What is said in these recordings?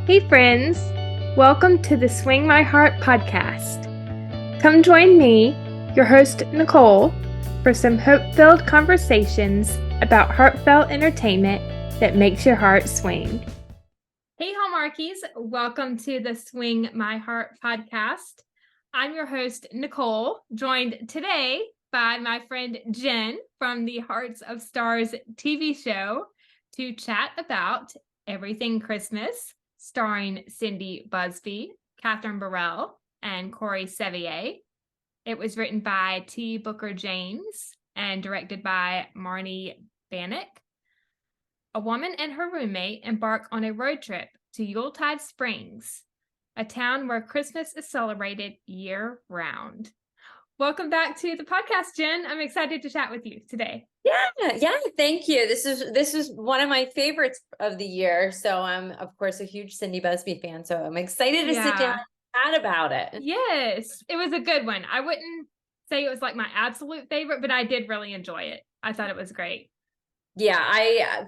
Hey, friends. Welcome to the Swing My Heart podcast. Come join me, your host, Nicole, for some hope-filled conversations about heartfelt entertainment that makes your heart swing. Hey, Hallmarkies. Welcome to the Swing My Heart podcast. I'm your host, Nicole, joined today by my friend Jen from the Hearts of Stars TV show to chat about Everything Christmas, starring Cindy Busby, Catherine Burrell, and Corey Sevier. It was written by T. Booker James and directed by Marnie Bannock. A woman and her roommate embark on a road trip to Yuletide Springs, a town where Christmas is celebrated year-round. Welcome back to the podcast, Jen. I'm excited to chat with you today. Yeah, thank you. This is one of my favorites of the year. So I'm, of course, a huge Cindy Busby fan. So I'm excited to sit down and chat about it. Yes, it was a good one. I wouldn't say it was like my absolute favorite, but I did really enjoy it. I thought it was great. Yeah,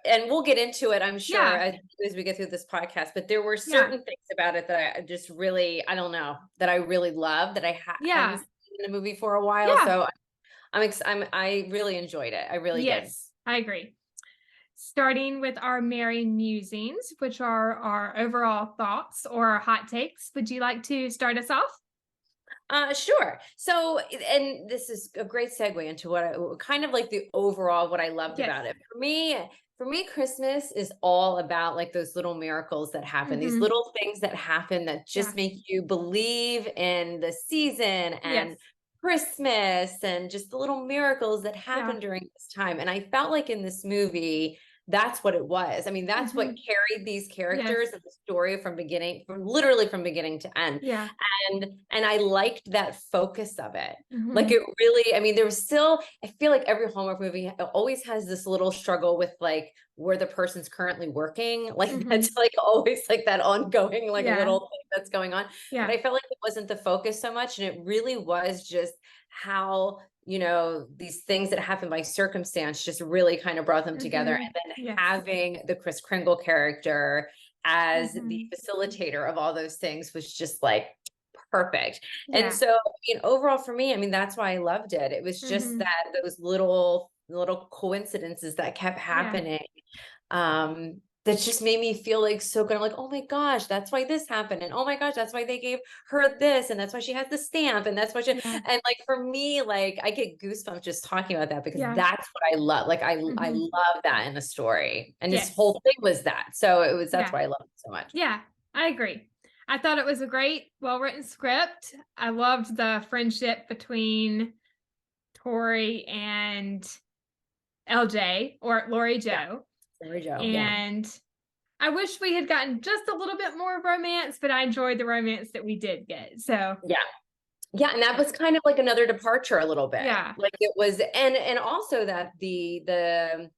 and we'll get into it, I'm sure, as we get through this podcast, but there were certain things about it that I just really, I don't know, that I really love that I hadn't seen in a movie for a while. So I really enjoyed it. I really did. I agree. Starting with our merry musings, which are our overall thoughts or hot takes. Would you like to start us off? Sure. So, and this is a great segue into what I kind of like the overall what I loved about it. For me, Christmas is all about like those little miracles that happen, these little things that happen that just make you believe in the season and Christmas and just the little miracles that happen during this time. And I felt like in this movie, that's what it was. I mean, that's what carried these characters and the story from literally from beginning to end. And I liked that focus of it. Like it really, I mean, there was still, I feel like every Hallmark movie always has this little struggle with like where the person's currently working. Like that's like always like that ongoing like little thing that's going on. But I felt like it wasn't the focus so much. And it really was just how, you know, these things that happen by circumstance just really kind of brought them together. And then having the Kris Kringle character as the facilitator of all those things was just like perfect. And so, I mean, overall for me, I mean, that's why I loved it. It was just that those little coincidences that kept happening. That just made me feel like so good. I'm like, oh my gosh, that's why this happened. And oh my gosh, that's why they gave her this. And that's why she has the stamp. And that's why and like, for me, like I get goosebumps just talking about that because that's what I love. Like I love that in a story. And this whole thing was that. So that's why I love it so much. Yeah, I agree. I thought it was a great, well-written script. I loved the friendship between Tori and LJ or Lori Jo. And I wish we had gotten just a little bit more romance, but I enjoyed the romance that we did get. So yeah, and that was kind of like another departure a little bit. Like it was, and also that the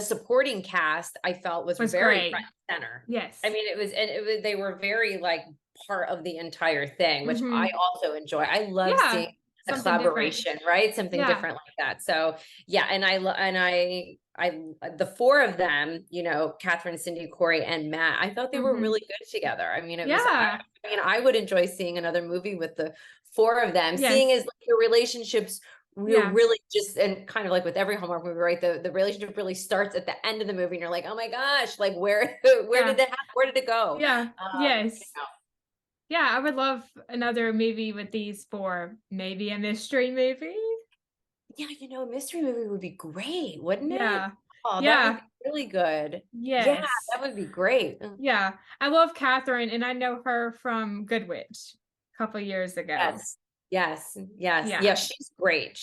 supporting cast I felt was very great. front and center. I mean, they were very like part of the entire thing, which I also enjoy. I love seeing a collaboration, right? Something different like that. So yeah, and I the four of them, you know, Catherine, Cindy, Corey, and Matt, I thought they were really good together. I mean, I mean, I would enjoy seeing another movie with the four of them, seeing as like the relationships really just, and kind of like with every Hallmark movie, right? The relationship really starts at the end of the movie and you're like, oh my gosh, like where did it go? Yeah, I would love another movie with these four. Maybe a mystery movie. Yeah, you know, a mystery movie would be great, wouldn't it? Oh, that would be really good. Yeah, that would be great. Yeah, I love Catherine, and I know her from Good Witch a couple years ago. Yes. Yeah, she's great.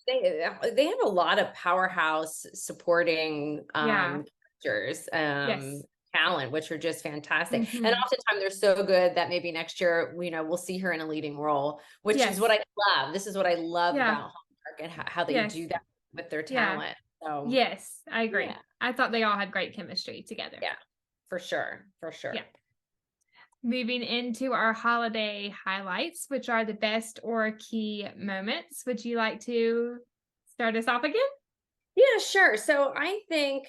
They have a lot of powerhouse supporting actors, talent, which are just fantastic. And oftentimes they're so good that maybe next year, you know, we'll see her in a leading role, which is what I love. This is what I love about Hallmark and how they do that with their talent. So yes, I agree. I thought they all had great chemistry together. Yeah, for sure. Yeah. Moving into our holiday highlights, which are the best or key moments. Would you like to start us off again? Yeah, sure. So I think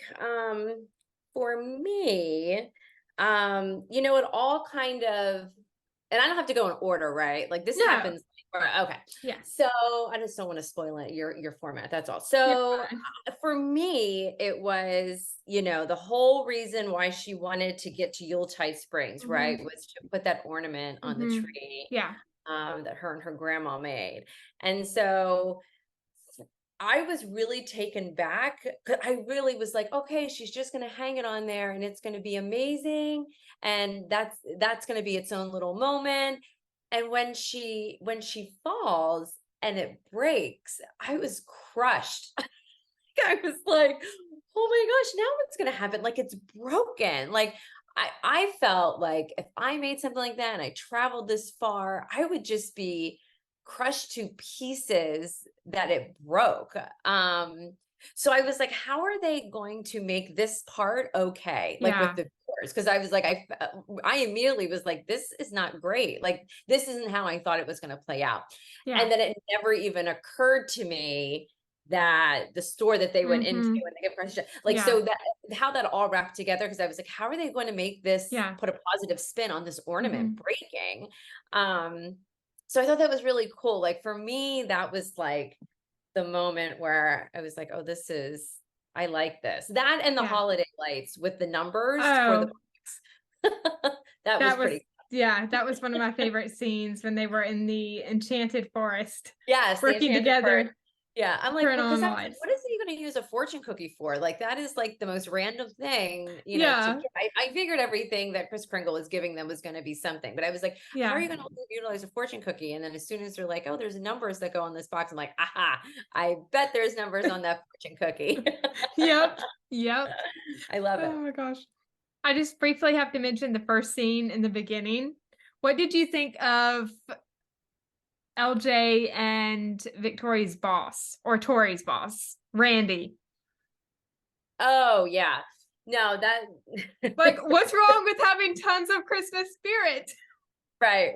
for me, it all kind of, and I don't have to go in order, right? Like this No. happens. Okay. Yeah. So I just don't want to spoil it, your format. That's all. You're So fine. for me, it was, the whole reason why she wanted to get to Yuletide Springs, right, was to put that ornament on the tree Yeah. that her and her grandma made. And so I was really taken back. 'Cause I really was like, okay, she's just going to hang it on there and it's going to be amazing. And that's going to be its own little moment. And when she falls and it breaks, I was crushed. I was like, oh my gosh, now what's going to happen? Like it's broken. Like I felt like if I made something like that and I traveled this far, I would just be crushed to pieces that it broke. So I was like, how are they going to make this part okay? Like with Yeah. the doors? Because I was like, I immediately was like, this is not great. Like this isn't how I thought it was going to play out. Yeah. And then it never even occurred to me that the store that they went into and the gift card, like, so that how that all wrapped together, because I was like, how are they going to make this put a positive spin on this ornament breaking? So I thought that was really cool. Like for me, that was like the moment where I was like, oh, I like this. That and the holiday lights with the numbers for the box. That was pretty. That was one of my favorite scenes when they were in the enchanted forest. Yes, working together. Yeah, I'm like, turn well, because on what lights. is he going to use a fortune cookie for? Like that is like the most random thing, Yeah. I figured everything that Kris Kringle was giving them was going to be something, but I was like, how are you going to utilize a fortune cookie? And then as soon as they're like, oh, there's numbers that go on this box, I'm like, aha, I bet there's numbers on that fortune cookie. Yep. I love it. Oh my gosh. I just briefly have to mention the first scene in the beginning. What did you think of LJ and Victoria's boss, or Tori's boss, Randy? Oh yeah. No, that like, what's wrong with having tons of Christmas spirit? Right.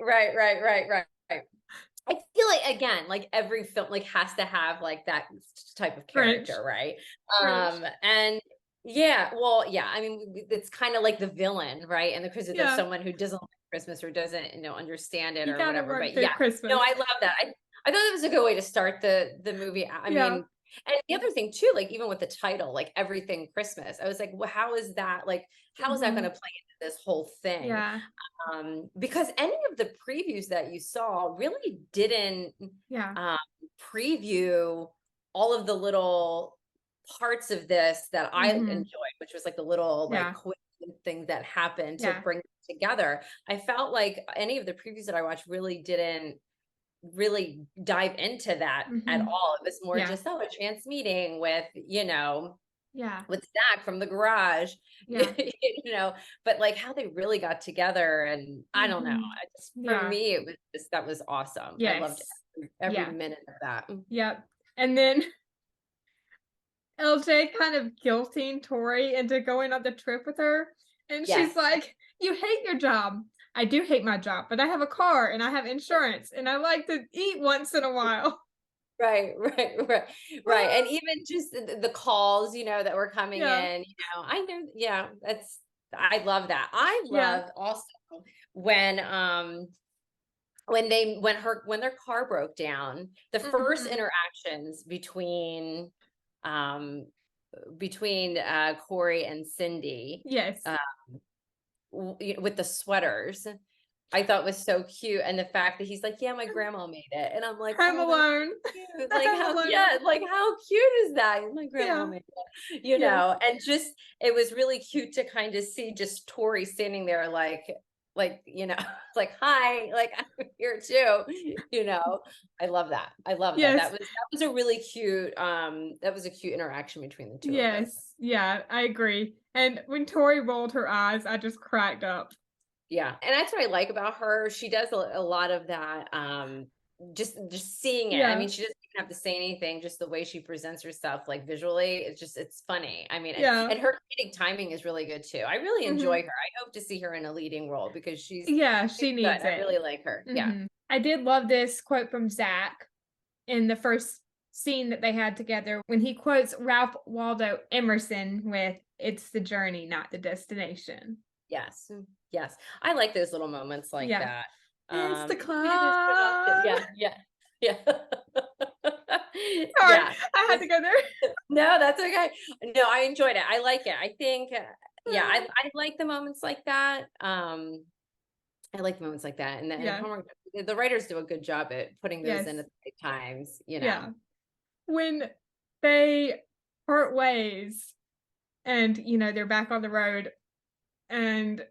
I feel like again, like every film like has to have like that type of character, right? And yeah, well, yeah, I mean, it's kind of like the villain, right? And because there's someone who doesn't like Christmas or doesn't, understand it or whatever. But yeah, Christmas. no, I love that. I thought it was a good way to start the movie. I mean, and the other thing too, like even with the title, like Everything Christmas, I was like, well, how is that like, how is that going to play into this whole thing? Yeah. Because any of the previews that you saw really didn't preview all of the little parts of this that I enjoyed, which was like the little like quick things that happened to bring it together. I felt like any of the previews that I watched really didn't really dive into that at all. It was more just, a chance meeting with, with Zach from the garage, but like how they really got together. And I don't know. For me, it was just, that was awesome. I loved every minute of that. Yep. And then LJ kind of guilting Tori into going on the trip with her. And she's like, you hate your job. I do hate my job, but I have a car and I have insurance and I like to eat once in a while. Right. And even just the calls, that were coming in, I know, I love that. I love also when their car broke down, the first interactions between Corey and Cindy. With the sweaters, I thought was so cute. And the fact that he's like, yeah, my grandma made it. And I'm like, I'm alone. Like how cute is that? My grandma made it, and just, it was really cute to kind of see just Tori standing there like, like, hi, like I'm here too, I love that. I love that. That was a really cute, that was a cute interaction between the two of them. Yeah, I agree. And when Tori rolled her eyes, I just cracked up. Yeah. And that's what I like about her. She does a lot of that, just seeing it. I mean, she doesn't even have to say anything, just the way she presents herself, like visually, it's funny. I mean, and her comedic timing is really good too. I really enjoy her. I hope to see her in a leading role because she's she needs good. it. I really like her. Yeah. I did love this quote from Zach in the first scene that they had together when he quotes Ralph Waldo Emerson with, "It's the journey, not the destination." Yes. Yes. I like those little moments like Yeah. that. It's the Yeah, there's so often, club. yeah, yeah, yeah. Sorry, Yeah. I had to go there. No, that's okay. No, I enjoyed it. I like it. I think, yeah, I like the moments like that. I like moments like that, and Yeah. Hallmark, the writers do a good job at putting those in Yes. at the right times, you know. Yeah. When they part ways and, they're back on the road and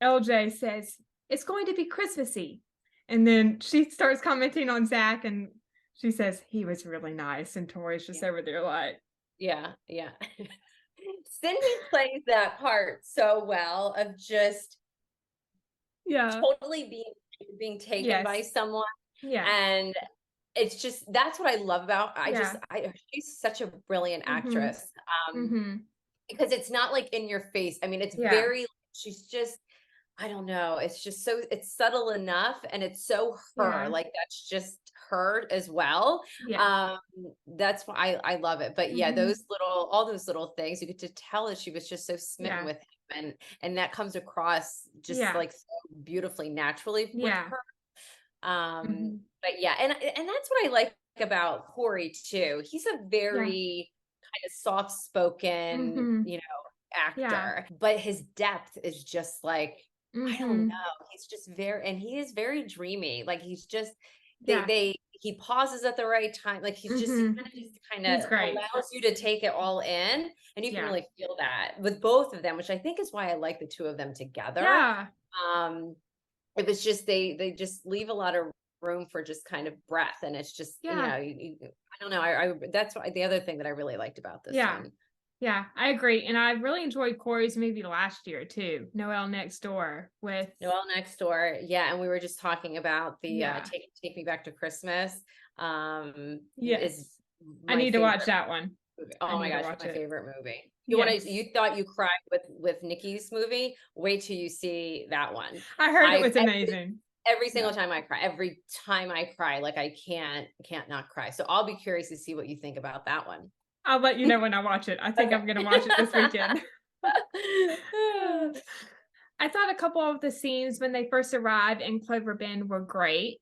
LJ says, "It's going to be Christmassy." And then she starts commenting on Zach and she says, "He was really nice." And Tori's just Yeah, over there like, yeah, yeah. Cindy plays that part so well of just yeah, totally being taken by yes, someone, yeah, and it's just that's what I love about yeah, she's such a brilliant mm-hmm, actress, mm-hmm, because it's not like in your face. I mean, it's yeah, very she's just I don't know, it's just so it's subtle enough and it's so her, yeah, like that's just her as well. yeah, Um, that's why I love it. But yeah, mm-hmm, those little all those little things, you get to tell that she was just so smitten yeah, with him, and that comes across just yeah, like so beautifully naturally with yeah, her. mm-hmm, But yeah, and that's what I like about Corey too. He's a yeah, very kind of soft-spoken, mm-hmm, yeah, actor, but his depth is just like, I don't mm-hmm, know. He's just very, and he is very dreamy. Like he's just, yeah, he pauses at the right time. Like he mm-hmm. kind He's of great. allows you to take it all in, and you can Yeah, really feel that with both of them, which I think is why I like the two of them together. yeah, Um, it was just they just leave a lot of room for just kind of breath, and it's just, yeah, I don't know. I that's why the other thing that I really liked about this yeah. one. Yeah, I agree. And I really enjoyed Corey's movie last year too, Noel Next Door with Noel Next Door. Yeah, and we were just talking about the yeah. Take Me Back to Christmas. Is Yes. I my need to watch favorite that one. movie. I Oh my need to gosh, watch my it. favorite movie. Yes. You thought you cried with Nikki's movie? Wait till you see that one. I heard it I was amazing. every Yeah. single time I cry, every time I cry, like I can't not cry. So I'll be curious to see what you think about that one. I'll let you know when I watch it. I think Okay. I'm gonna watch it this weekend. I thought a couple of the scenes when they first arrive in Clover Bend were great.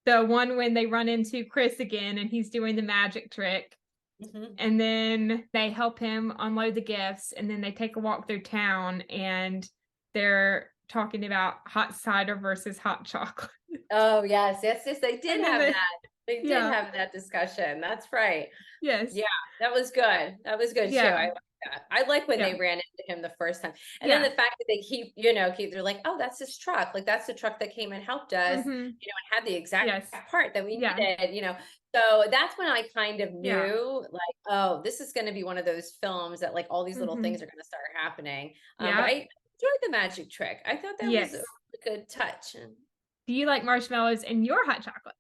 The one when they run into Chris again and he's doing the magic trick. Mhm. And then they help him unload the gifts, and then they take a walk through town and they're talking about hot cider versus hot chocolate. Oh yes, yes, yes. They did And then have they that. They did yeah, have that discussion. That's right. yes. Yeah, that was good. That was good too. I Yeah. like that. I like when they Yeah. ran into him the first time. And then the Yeah. fact that they keep they're like, oh, that's his truck. Like that's the truck that came and helped us, Mhm. and had the exact Yes. part that we Yeah. needed. So that's when I kind of Yeah. knew like, oh, this is going to be one of those films that like all these little things Mhm. are going to start happening. But I Yeah. enjoyed the magic trick. I thought that was a Yes. really good touch. Do you like marshmallows in your hot chocolate?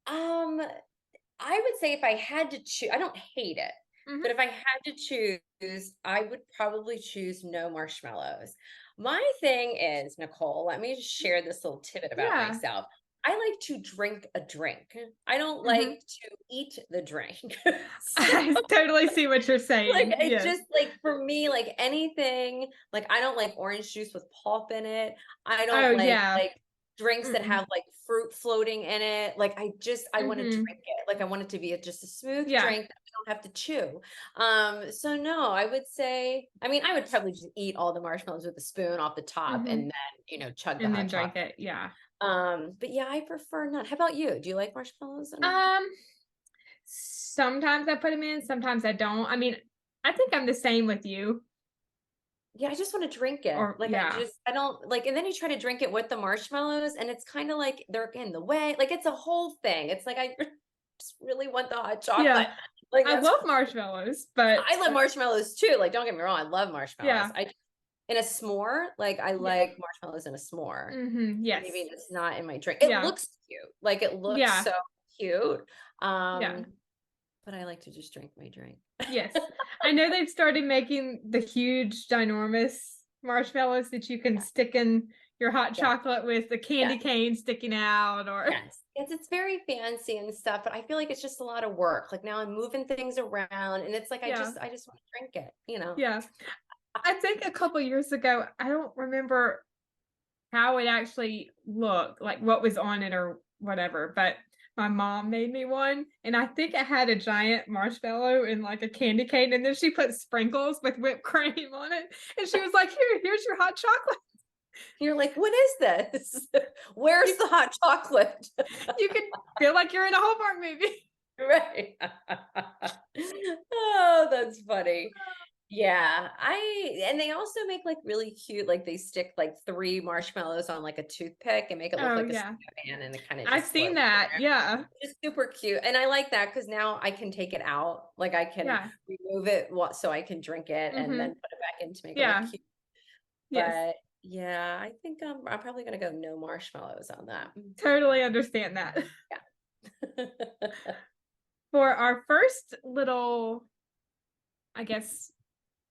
Um, I would say if I had to choose, I don't hate it, but Mhm. if I had to choose, I would probably choose no marshmallows. My thing is, Nicole, let me just share this little tidbit about Yeah. myself. I like to drink a drink. I don't Mhm. like to eat the drink. So, I totally see what you're like saying. it Yes. just like for me, like anything, like I don't like orange juice with pulp in it. I Oh, don't yeah. like drinks that Mm-mm. have like fruit floating in it. Like I want to Mhm. drink it. Like I want it to be just a smooth Yeah. drink that I don't have to chew. So no, I would say, I mean, I would probably just eat all the marshmallows with a spoon off the top and Mhm. then, chug the And then hot drink chocolate. it. Yeah. But yeah, I prefer not. How about you? Do you like marshmallows? Um, Sometimes I put them in, sometimes I don't. I mean, I think I'm the same with you. Yeah, I just want to drink it. Or Like yeah. I don't like, and then you try to drink it with the marshmallows, and it's kind of like they're in the way. Like it's a whole thing. It's like I just really want the hot chocolate. Yeah. Like I that's love marshmallows, but I love marshmallows too. Like don't get me wrong, I love marshmallows. yeah. In a s'more, like I Yeah. like marshmallows in a s'more. Maybe Yes. it's not in my drink. It Yeah. looks cute. Like it looks Yeah. so cute. Yeah. Um, but I like to just drink my drink. Yes. I know they've started making the huge, ginormous marshmallows that you can Yeah, stick in your hot yeah, chocolate with the yeah. candy cane sticking out or Yes. Yes, it's very fancy and stuff, but I feel like it's just a lot of work. Like now I'm moving things around and it's like Yeah. I just want to drink it, you know. Yeah. I think a couple years ago, I don't remember how it actually looked, like what was on it or whatever, but my mom made me one, and I think it had a giant marshmallow and like a candy cane, and then she put sprinkles with whipped cream on it, and she was like, here's your hot chocolate. You're like, what is this? Where's the hot chocolate? You can feel like you're in a Hallmark movie. Right. Oh, that's funny. Yeah, and they also make like really cute, like they stick like 3 marshmallows on like a toothpick and make it look Oh, like a yeah. snowman and it kind of I've just seen floats in that. there. Yeah. It's super cute. And I like that because now I can take it out. Like I can Yeah. remove it so I can drink it and then Mm-hmm. put it back in to make it look Yeah. cute. Yes. But yeah, I think I'm probably gonna go no marshmallows on that. Totally understand that. Yeah. For our first little, I guess,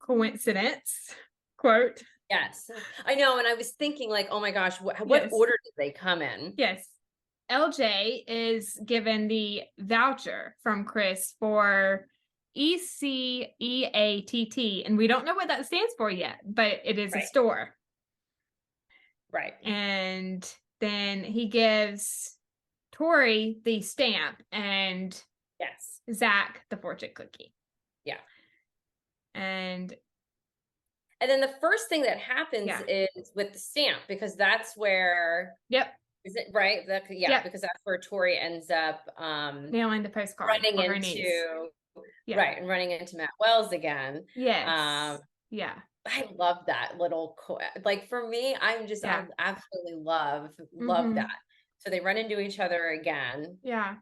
coincidence quote. Yes, I know. And I was thinking like, oh my gosh, what Yes. order did they come in? Yes. LJ is given the voucher from Chris for ECEATT, and we don't know what that stands for yet, but it is a Right. store. Right. And then he gives Tori the stamp and Yes. Zach the fortune cookie. Yeah. And then the first thing that happens Yeah. is with the stamp, because that's where, Yep, is it right? Yeah, Yep. because that's where Tori ends up nailing the postcard running for her niece. into Yeah. right and running into Matt Wells again. Yes. Yeah. I love that little like for me, Yeah. I absolutely love Mhm. that. So they run into each other again. Yeah.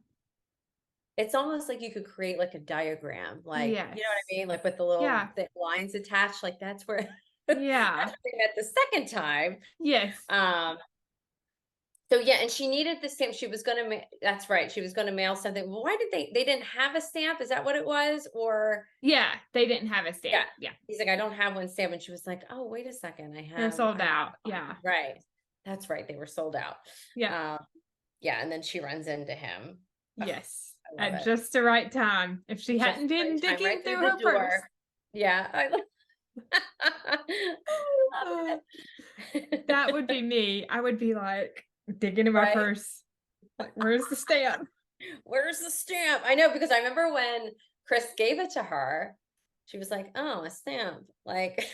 It's almost like you could create like a diagram, like, you know what I Yes. mean? Like with the little Yeah. lines attached, like that's where Yeah. that's where they met the second time. Yes. So yeah, and she needed the stamp. She was gonna that's right. She was gonna mail something. Well, why did they didn't have a stamp? Is that what it was? Or Yeah, they didn't have a yeah. stamp. Yeah. He's like, I don't have one stamp. And she was like, oh, wait a second. They're sold out. Yeah. Right. That's right. They were sold out. Yeah. Yeah. And then she runs into him. Yes. I love At it. just the right time. If she Just hadn't been right time, digging right through the her door. purse. Yeah. I love it. That would be me. I would be like digging in my Right? purse. Like, where's the stamp? Where's the stamp? I know, because I remember when Chris gave it to her, she was like, oh, a stamp. Like,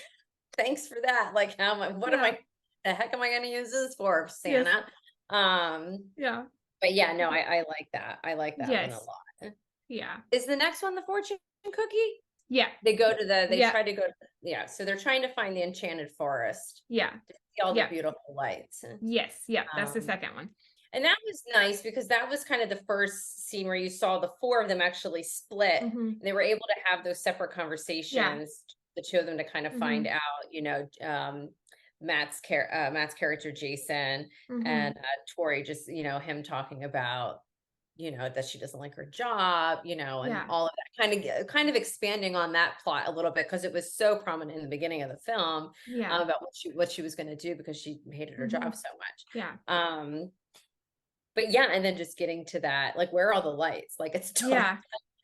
thanks for that. Like, the heck am I going to use this for, Santa? Yes. Yeah. But yeah, no, I like that. I like that one a Yes. lot. Yeah. Is the next one the fortune cookie? Yeah. They go to they Yeah. try to go, yeah. So they're trying to find the enchanted forest. Yeah. To see all Yeah. the beautiful lights. Yes. Yeah. That's the second one. And that was nice because that was kind of the first scene where you saw the 4 of them actually split. Mhm. And they were able to have those separate conversations, the 2 of them, to kind of find out, you know, Matt's character Jason, and Tori, just, you know, him talking about, you know, that she doesn't like her job, you know, and Yeah. all of that, kind of expanding on that plot a little bit, because it was so prominent in the beginning of the film. Yeah. About what she was going to do, because she hated her job so much. Yeah. But yeah, and then just getting to that, like, where are all the lights? Like, it's dark. Yeah.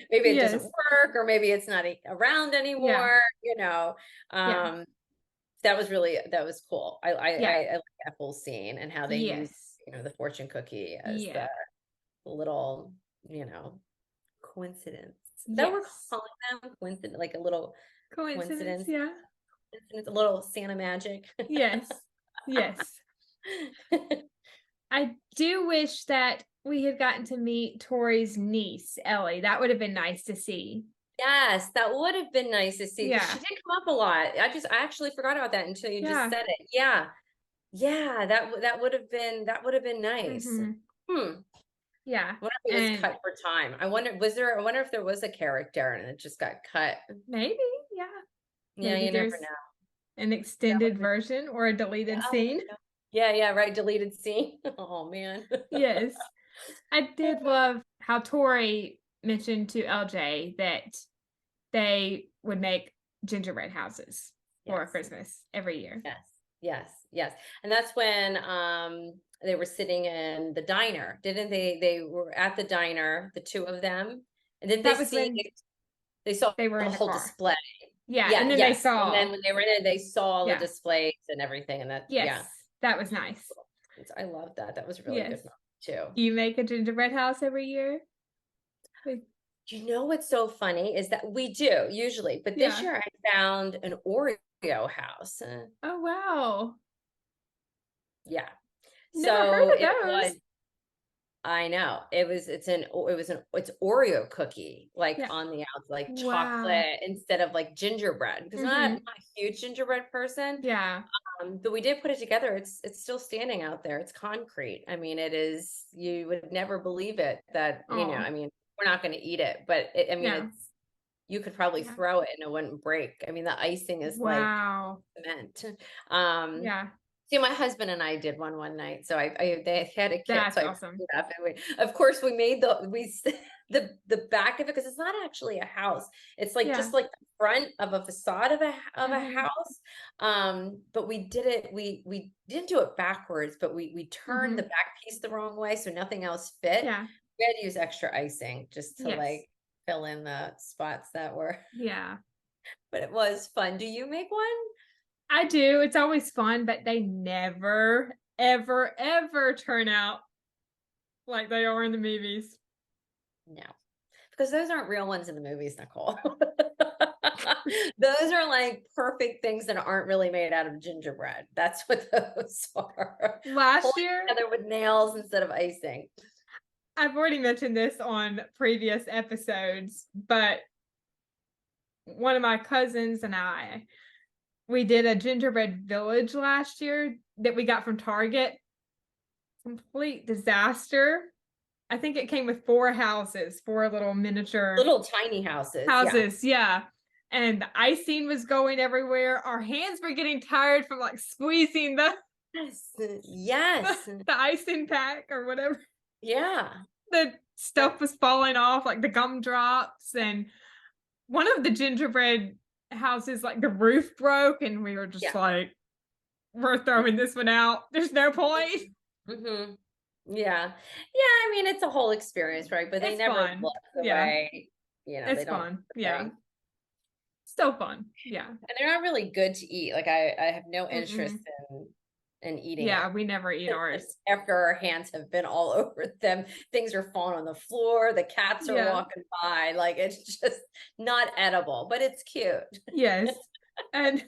Maybe it doesn't work, or maybe it's not around anymore, you know. That was cool. I like that whole scene and how they use, you know, the fortune cookie as the little, you know, coincidence. Is that what we're calling them? Coincidence, like a little coincidence. Yeah. Coincidence, a little Santa magic. Yes. Yes. I do wish that we had gotten to meet Tori's niece, Ellie. That would have been nice to see. Yes, that would have been nice to see. Yeah. She did come up a lot. I actually forgot about that until you just said it. Yeah. Yeah, that would have been nice. Yeah. I wonder if it was cut for time. I wonder if there was a character and it just got cut. Maybe, yeah. Yeah, maybe you never know. An extended version or a deleted scene. Yeah, right. Deleted scene. Oh man. Yes. I did love how Tori mentioned to LJ that they would make gingerbread houses for Christmas every year. Yes. Yes, yes. And that's when they were sitting in the diner, didn't they? They were at the diner, the two of them. And did they That was see when they saw they were the in the whole car. display. Yeah, and Yeah, then they yes. And then saw. when they were in it, they saw all the Yeah. displays and everything. And that, yeah. Yes, that was nice. I love that. That was a really good Yes. moment too. Do you make a gingerbread house every year? You know what's so funny is that we do usually, but this Yeah. year I found an Oreo house. Oh, wow. Yeah. Never heard So of it was, those. I know it's Oreo cookie, like Yeah. on the outside, like Wow. chocolate instead of like gingerbread, because Mm-hmm. I'm not a huge gingerbread person. Yeah. But we did put it together. It's still standing out there. It's concrete. I mean, it is, you would never believe it that, Oh, I mean, we're not going to eat it, but I mean, yeah. it's, you could probably Yeah. throw it and it wouldn't break. I mean, the icing is like Wow. cement. Um, Yeah. See, my husband and I did one night. So they had a kit, That's so I awesome. picked it up, and of course, we made the back of it, because it's not actually a house. It's like Yeah. just like the front of a facade of a Mm-hmm. house. But we did it. We didn't do it backwards, but we turned the Mm-hmm. back piece the wrong way, so nothing else fit. Yeah. We had to use extra icing just to Yes. like fill in the spots that were. Yeah. But it was fun. Do you make one? I do. It's always fun, but they never, ever, ever turn out like they are in the movies. No, because those aren't real ones in the movies, Nicole. Those are like perfect things that aren't really made out of gingerbread. That's what those are. Last Pulling year, together with nails instead of icing. I've already mentioned this on previous episodes, but one of my cousins and I, we did a gingerbread village last year that we got from Target. Complete disaster. I think it came with four houses, four little miniature Little tiny houses. Yeah. houses. Yeah. And the icing was going everywhere. Our hands were getting tired from like squeezing Yes. Yes. the icing pack or whatever. Yeah. The stuff was falling off, like the gumdrops. And one of the gingerbread houses, like the roof broke, and we were just Yeah. like, we're throwing this one out. There's no point. Mm-hmm. Yeah. Yeah. I mean, it's a whole experience, right? But they It's never fun. look the Yeah. way, It's they don't fun. look the Yeah. way. Still fun. Yeah. And they're not really good to eat. Like I have no interest Mm-mm. in eating Yeah, it. we never eat ours. After our hands have been all over them, things are falling on the floor, the cats are Yeah. walking by, like it's just not edible, but it's cute. Yes. And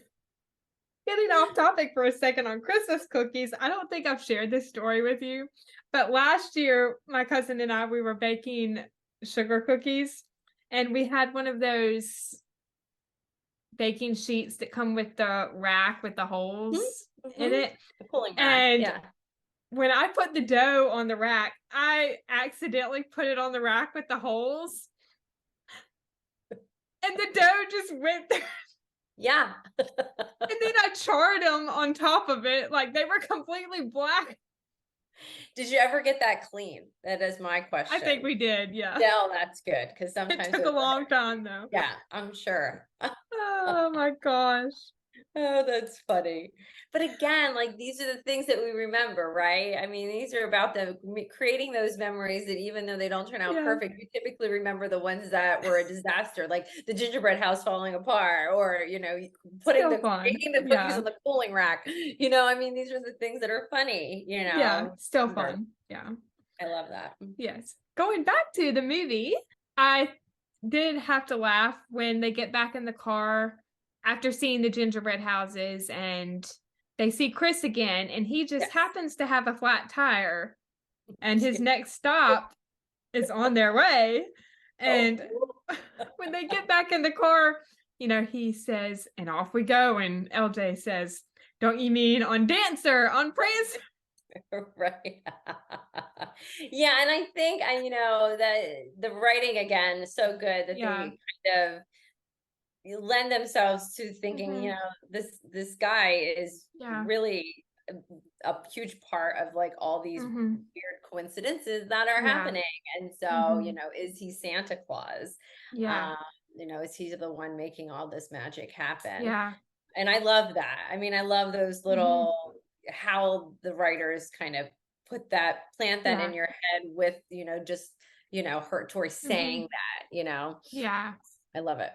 getting off topic for a second on Christmas cookies, I don't think I've shared this story with you, but last year, my cousin and I, we were baking sugar cookies, and we had one of those baking sheets that come with the rack with the holes in it. The pulling rack, And yeah. when I put the dough on the rack, I accidentally put it on the rack with the holes, and the dough just went there. Yeah. And then I charred them on top of it. Like they were completely black. Did you ever get that clean? That is my question. I think we did. Yeah. No, that's good, because It sometimes took a long time though. yeah, I'm sure. Oh my gosh. Oh, that's funny. But again, like these are the things that we remember, right? I mean, these are about creating those memories that even though they don't turn out Yeah. perfect, we typically remember the ones that were a disaster, like the gingerbread house falling apart, or putting baking the cookies on the cooling rack. I mean, these are the things that are funny. Yeah, still Remember. fun. Yeah. I love that. Yes. Going back to the movie, I did have to laugh when they get back in the car after seeing the gingerbread houses and they see Chris again, and he just happens to have a flat tire, and his next stop is on their way. And when they get back in the car, he says, and off we go. And LJ says, don't you mean on Dancer, on Prancer? Right. Yeah, and I think that the writing again is so good that they kind of lend themselves to thinking, this guy is really a huge part of like all these weird coincidences that are happening. And so, is he Santa Claus? Yeah. Is he the one making all this magic happen? Yeah. And I love that. I mean, I love those Hmm. little, how the writers kind of plant that in Yeah. your head with, just, her Tori Hmm. saying that, you know. Yeah. I love it.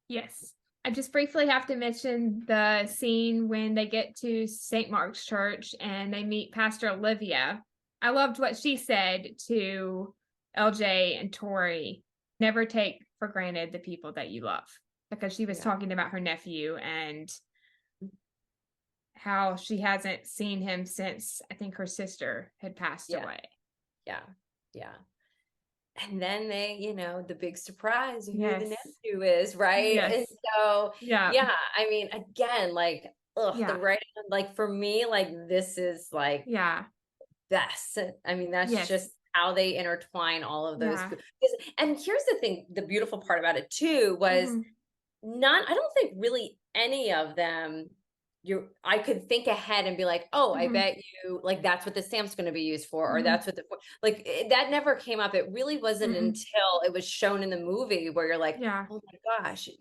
Yes. I just briefly have to mention the scene when they get to St. Mark's Church and they meet Pastor Olivia. I loved what she said to LJ and Tori. Never take for granted the people that you love. Because she was Yeah. talking about her nephew and how she hasn't seen him since I think her sister had passed Yeah. away. Yeah. Yeah. And then they, the big surprise, who the Yes. nephew is, right? And Yes. so, Yeah. yeah, I mean, again, like, ugh, the Yeah. writing, like for me, like this is like Yeah. best. I mean, that's Yes. just how they intertwine all of those. Yeah. And here's the thing, the beautiful part about it too was Hmm. I don't think really any of them, I could think ahead and be like, oh, I Hmm. bet you like that's what the stamp's going to be used for, or Hmm. that's what that never came up. It really wasn't Mm-mm. until it was shown in the movie where you're like, Yeah. oh my gosh, and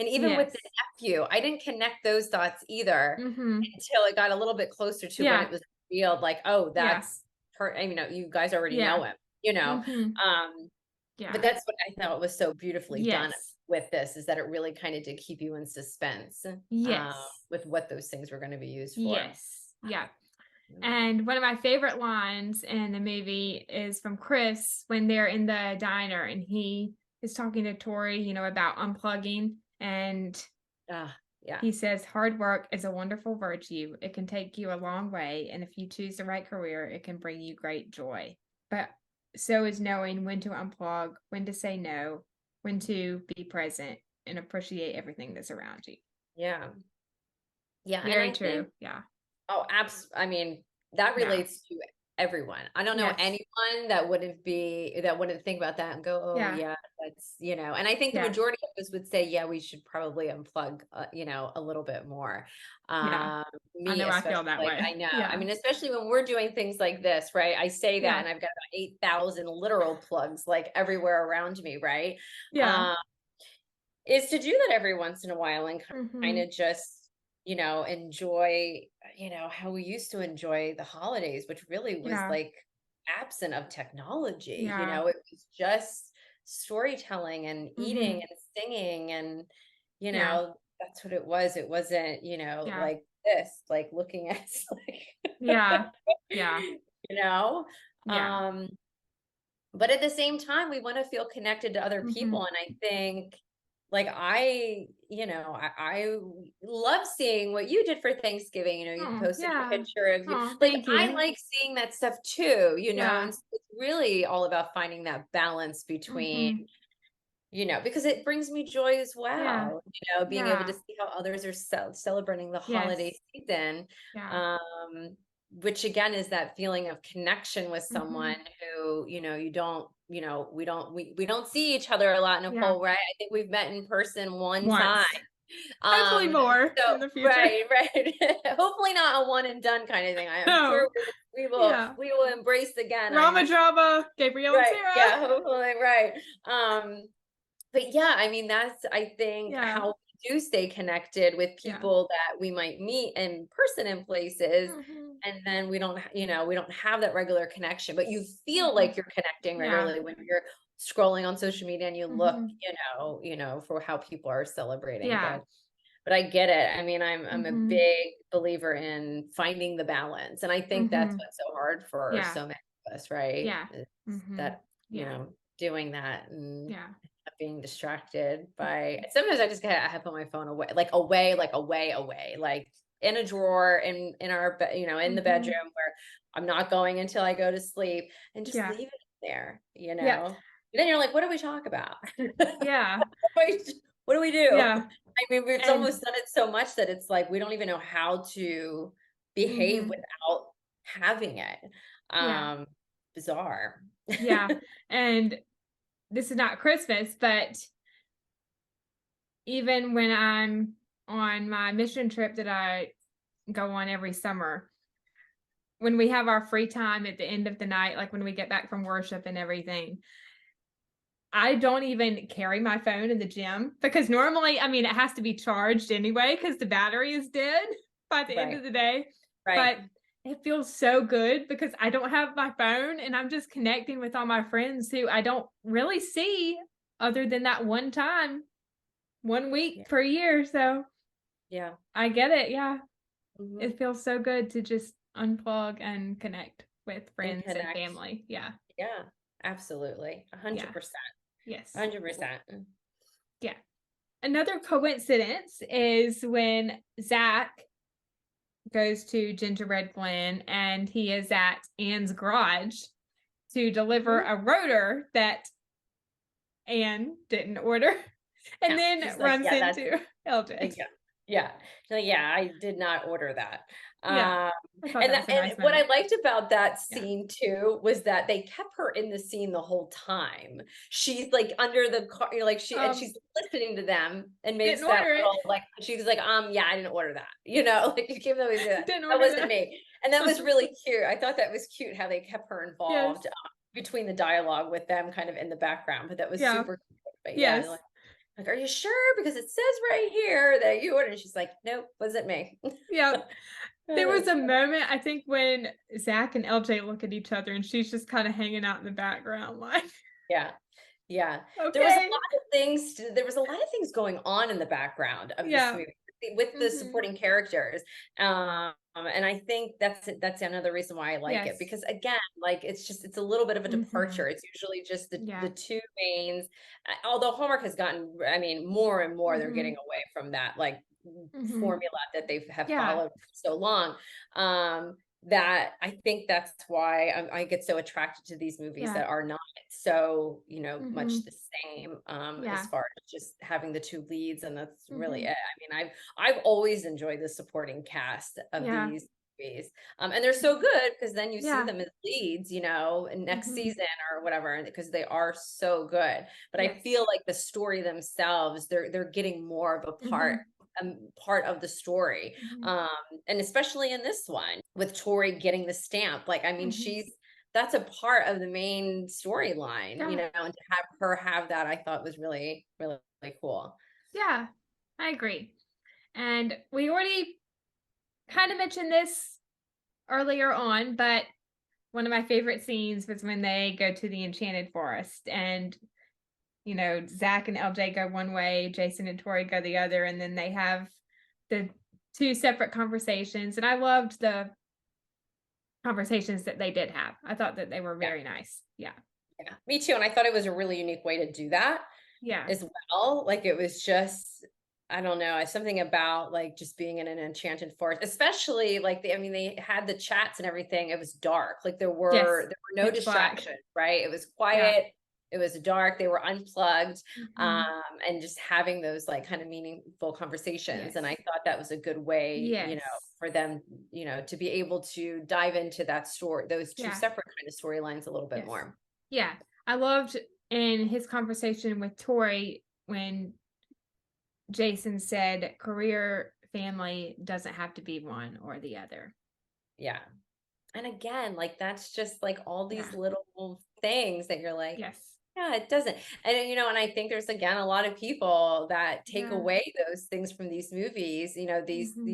even with the Yes. nephew, I didn't connect those dots either Mhm. until it got a little bit closer to when Yeah. it was revealed, like, oh, Yeah. that's her. I mean, you guys already Yeah. know him. Mhm. Um, but Yeah. that's what I thought was so beautifully done Yes. with this, is that it really kind of did keep you in suspense, Yes. with what those things were going to be used for. Yes. Yeah. Mm. And one of my favorite lines in the movie is from Chris when they're in the diner and he is talking to Tori, about unplugging. And Ah, yeah, he says, hard work is a wonderful virtue. It can take you a long way. And if you choose the right career, it can bring you great joy. But so is knowing when to unplug, when to say no, when to be present and appreciate everything that's around you. yeah, yeah. And Very I true. think, Yeah. oh, I mean, that Yeah. relates to everyone. I don't know Yes. anyone that wouldn't think about that and go, oh Yeah. yeah, that's, and I think the Yeah. majority of us would say, yeah, we should probably unplug, a little bit more. Yeah. I Me know I feel especially, that like, way. I know, I Yeah. mean, especially when we're doing things like this, right? I say that Yeah. and I've got about 8,000 literal plugs like everywhere around me, right? Yeah. Um, is to do that every once in a while and kind Mhm. of just, enjoy, how we used to enjoy the holidays, which really was Yeah. like absent of technology. Yeah. It was just storytelling and eating Mhm. and singing, and Yeah. that's what it was. It wasn't, Yeah. like this, like looking at like Yeah. Yeah. you know Yeah. um but at the same time, we want to feel connected to other people. Mhm. And I think, like, I love seeing what you did for Thanksgiving. You Oh, posted a yeah. picture of you. Oh, Like, thank I you. like seeing that stuff too, Yeah. and so it's really all about finding that balance between, Mhm. because it brings me joy as Yeah. well, being able to Yeah. see how others are celebrating the holiday Yes. season. Yeah. Um, which again is that feeling of connection with someone Mhm. who, you don't, we don't see each other a lot, Yeah. Nicole, right? I think we've met in person one time. Once. Hopefully more So in the future. right, right. Hopefully not a one and done kind of thing. I am sure No. we will Yeah. we will embrace again. Rama drama, Gabrielle and Right. Sarah. Yeah, hopefully, right. But yeah, I mean, that's, I think, Yeah. how we do stay connected with Yeah. people that we might meet in person in places. Mhm. And then we don't have that regular connection, but you feel Mhm. like you're connecting Yeah. regularly when you're scrolling on social media and you look, Mhm. for how people are celebrating. Yeah. But I get it. I mean, I'm a Mhm. big believer in finding the balance. And I think that's Mhm. what's so hard for Yeah. so many of us, right? Yeah. Is Mhm. that, Yeah. doing that and Yeah. not being distracted by, sometimes I just get, I have put my phone away, like away, like in a drawer in our in the Mhm. bedroom, where I'm not going until I go to sleep, and just Yeah. leave it there, Yep. And then you're like, what do we talk about? Yeah. What do we do? Yeah. I mean, we've And almost done it so much that it's like we don't even know how to behave mhm. without having it. Yeah. Um, Bizarre. Yeah. And this is not Christmas, but even when I'm on my mission trip that I go on every summer, when we have our free time at the end of the night, like when we get back from worship and everything, I don't even carry my phone in the gym because normally, I mean, it has to be charged anyway because the battery is dead by the end of the day. Right. But it feels so good because I don't have my phone and I'm just connecting with all my friends who I don't really see other than that one time, 1 week per year. So Yeah. I get it. Yeah. Mhm. It feels so good to just unplug and connect with And friends and connect. family. Yeah. Yeah, absolutely. Yeah. 100%. Yes. 100%. Yeah. Another coincidence is when Zach goes to Gingerbread Glen and he is at Anne's garage to deliver Mhm. a rotor that Anne didn't order and No, then she's like, runs yeah, that's into LJ. yeah. Yeah. She's like, yeah, I did not order that. Yeah. Um, I thought and that was a and nice what I moment. liked about that Yeah. scene too was that they kept her in the scene the whole time. She's like under the car, like she's listening to them and Didn't makes that order it. little like she's like, yeah, I didn't order that. Like you keep always do that. Didn't That order wasn't that. me. And that was really cute. I thought that was cute how they kept her Yes. involved between the dialogue with them kind of in the background, but that was Yeah. super cute. But yeah, Yes. like, are you sure? Because it says right here that you ordered. And she's like, nope, wasn't me. Yeah. There was That's a funny. moment, I think, when Zach and LJ look at each other and she's just kind of hanging out in the background, like, Yeah. Yeah. There was a okay. lot of things, there was a lot of things going on in the background of this Yeah. movie with the Mm-hmm. supporting characters. And I think that's another reason why I like it, Yes. because again, like it's a little bit of a Mm-hmm. departure. It's usually just the Yeah. two mains. Although Hallmark has gotten, I mean, more and more they're Mm-hmm. getting away from that like Mm-hmm. formula that they have Yeah. followed for so long. That I think that's why I get so attracted to these movies Yeah. that are not so, Mm-hmm. much the same, Yeah. as far as just having the two leads, and that's really Mm-hmm. it. I mean, I've always enjoyed the supporting cast of Yeah. these movies. And they're so good because then you see Yeah. them as leads, in next Mm-hmm. season or whatever, because they are so good. But I Yes. feel like the story themselves, they're getting more of a Mm-hmm. part of the story. Mm-hmm. Um, and especially in this one with Tori getting the stamp, like, I mean, Mm-hmm. that's a part of the main storyline, Yeah. and to have her have that, I thought was really, really, really cool. Yeah. I agree. And we already kind of mentioned this earlier on, but one of my favorite scenes was when they go to the Enchanted Forest and Zach and LJ go one way, Jason and Tori go the other, and then they have the two separate conversations. And I loved the conversations that they did have. I thought that they were Yeah. very nice. Yeah. Yeah, me too. And I thought it was a really unique way to do that Yeah. as well. Like it was just, I don't know, something about like just being in an enchanted forest, especially like they had the chats and everything. It was dark. Like there Yes. were no Pitch black. distractions, right? It was Yeah. quiet. It was dark. They were unplugged. Mm-hmm. And just having those like kind of meaningful conversations. Yes. And I thought that was a good way, Yes. for them, to be able to dive into that story, those two Yeah. separate kind of storylines a little bit Yes. more. Yeah. I loved in his conversation with Tori when Jason said career family doesn't have to be one or the other. Yeah. And again, like that's just like all these Yeah. little things that you're like, Yes. yeah, it doesn't. And and I think there's again a lot of people that take Yeah. away those things from these movies. These Mm-hmm.